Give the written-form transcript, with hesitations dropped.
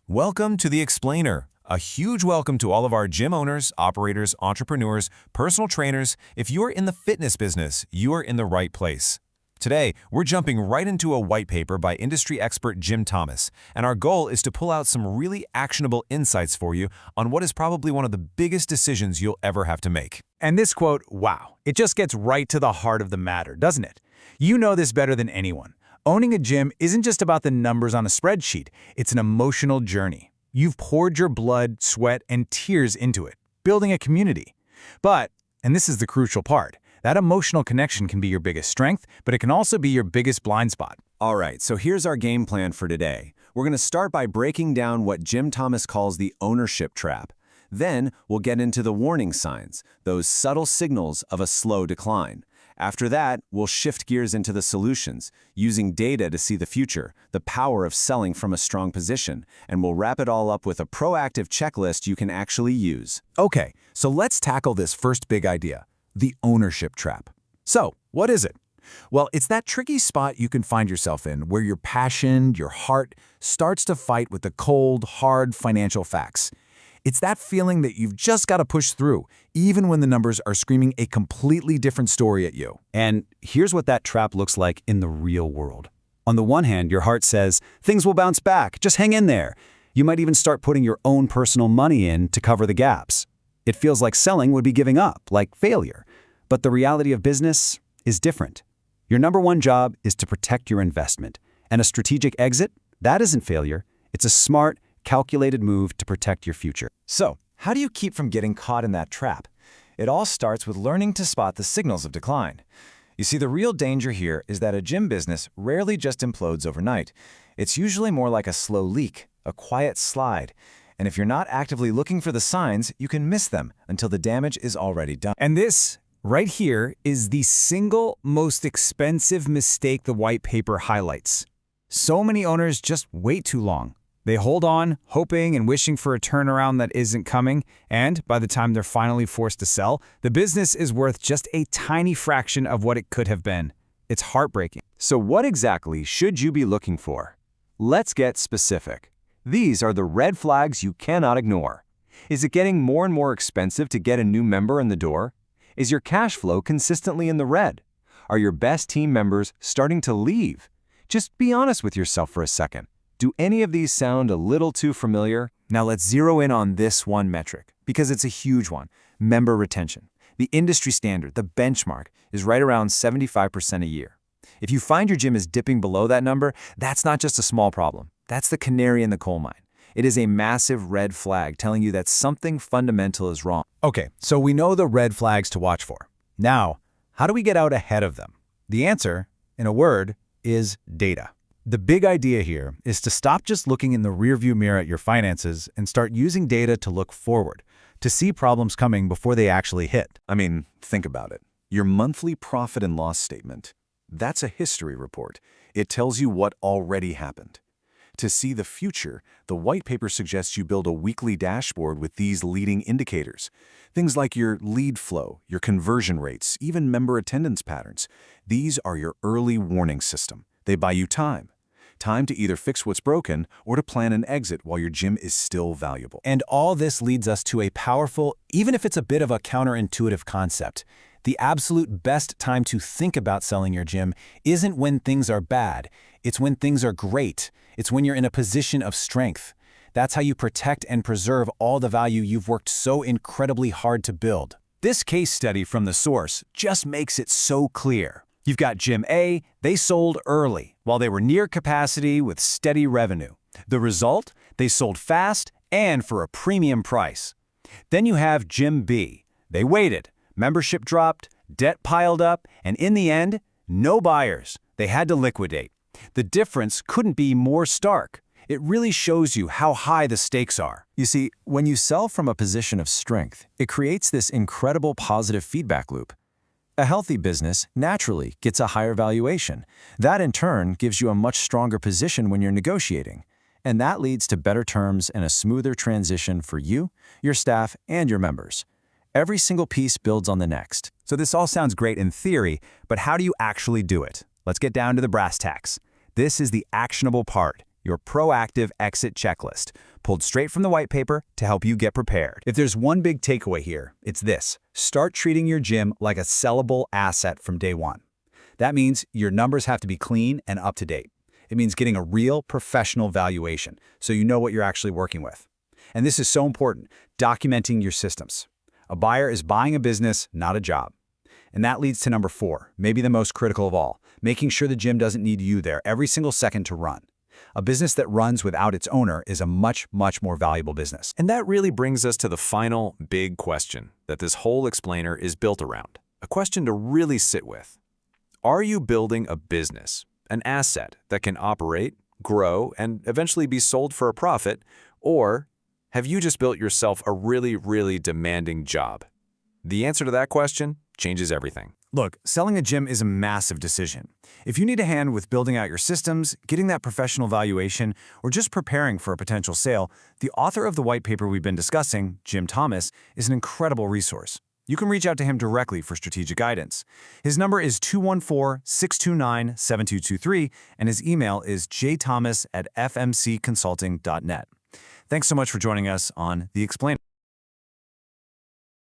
Welcome to The Explainer. A huge welcome to all of our gym owners, operators, entrepreneurs, personal trainers. If you're in the fitness business, you are in the right place. Today, we're jumping right into a white paper by industry expert jthomas, and our goal is to pull out some really actionable insights for you on what is probably one of the biggest decisions you'll ever have to make. And this quote, wow, it just gets right to the heart of the matter, doesn't it? You know this better than anyone. Owning a gym isn't just about the numbers on a spreadsheet, it's an emotional journey. You've poured your blood, sweat, and tears into it, building a community. But, and this is the crucial part, that emotional connection can be your biggest strength, but it can also be your biggest blind spot. All right, so here's our game plan for today. We're going to start by breaking down what jthomas calls the ownership trap. Then, we'll get into the warning signs, those subtle signals of a slow decline. After that, we'll shift gears into the solutions, using data to see the future, the power of selling from a strong position, and we'll wrap it all up with a proactive checklist you can actually use. Okay, so let's tackle this first big idea, the ownership trap. So, what is it? Well, it's that tricky spot you can find yourself in where your passion, your heart, starts to fight with the cold, hard financial facts. It's that feeling that you've just got to push through, even when the numbers are screaming a completely different story at you. And here's what that trap looks like in the real world. On the one hand, your heart says, things will bounce back, just hang in there. You might even start putting your own personal money in to cover the gaps. It feels like selling would be giving up, like failure. But the reality of business is different. Your number one job is to protect your investment. And a strategic exit, that isn't failure. It's a smart, calculated move to protect your future. So, how do you keep from getting caught in that trap? It all starts with learning to spot the signals of decline. You see, the real danger here is that a gym business rarely just implodes overnight. It's usually more like a slow leak, a quiet slide. And if you're not actively looking for the signs, you can miss them until the damage is already done. And this, right here, is the single most expensive mistake the white paper highlights. So many owners just wait too long. They hold on, hoping and wishing for a turnaround that isn't coming, and by the time they're finally forced to sell, the business is worth just a tiny fraction of what it could have been. It's heartbreaking. So what exactly should you be looking for? Let's get specific. These are the red flags you cannot ignore. Is it getting more and more expensive to get a new member in the door? Is your cash flow consistently in the red? Are your best team members starting to leave? Just be honest with yourself for a second. Do any of these sound a little too familiar? Now let's zero in on this one metric, because it's a huge one, member retention. The industry standard, the benchmark, is right around 75% a year. If you find your gym is dipping below that number, that's not just a small problem. That's the canary in the coal mine. It is a massive red flag telling you that something fundamental is wrong. Okay, so we know the red flags to watch for. Now, how do we get out ahead of them? The answer, in a word, is data. The big idea here is to stop just looking in the rearview mirror at your finances and start using data to look forward, to see problems coming before they actually hit. I mean, think about it. Your monthly profit and loss statement, that's a history report. It tells you what already happened. To see the future, the white paper suggests you build a weekly dashboard with these leading indicators. Things like your lead flow, your conversion rates, even member attendance patterns. These are your early warning system. They buy you time. Time to either fix what's broken or to plan an exit while your gym is still valuable. And all this leads us to a powerful, even if it's a bit of a counterintuitive concept. The absolute best time to think about selling your gym isn't when things are bad. It's when things are great. It's when you're in a position of strength. That's how you protect and preserve all the value you've worked so incredibly hard to build. This case study from the source just makes it so clear. You've got Gym A, they sold early, while they were near capacity with steady revenue. The result? They sold fast and for a premium price. Then you have Gym B. They waited, membership dropped, debt piled up, and in the end, no buyers. They had to liquidate. The difference couldn't be more stark. It really shows you how high the stakes are. You see, when you sell from a position of strength, it creates this incredible positive feedback loop. A healthy business naturally gets a higher valuation. That in turn gives you a much stronger position when you're negotiating. And that leads to better terms and a smoother transition for you, your staff, and your members. Every single piece builds on the next. So this all sounds great in theory, but how do you actually do it? Let's get down to the brass tacks. This is the actionable part. your proactive exit checklist, pulled straight from the white paper to help you get prepared. If there's one big takeaway here, it's this. Start treating your gym like a sellable asset from day one. That means your numbers have to be clean and up to date. It means getting a real professional valuation so you know what you're actually working with. And this is so important, documenting your systems. A buyer is buying a business, not a job. And that leads to number 4, maybe the most critical of all, making sure the gym doesn't need you there every single second to run. A business that runs without its owner is a much, much more valuable business. And that really brings us to the final big question that this whole explainer is built around. A question to really sit with. Are you building a business, an asset that can operate, grow, and eventually be sold for a profit, or have you just built yourself a really, really demanding job? The answer to that question changes everything. Look, selling a gym is a massive decision. If you need a hand with building out your systems, getting that professional valuation, or just preparing for a potential sale, the author of the white paper we've been discussing, Jim-Thomas, is an incredible resource. You can reach out to him directly for strategic guidance. His number is 214-629-7223, and his email is jthomas@fmcconsulting.net. Thanks so much for joining us on The Explainer.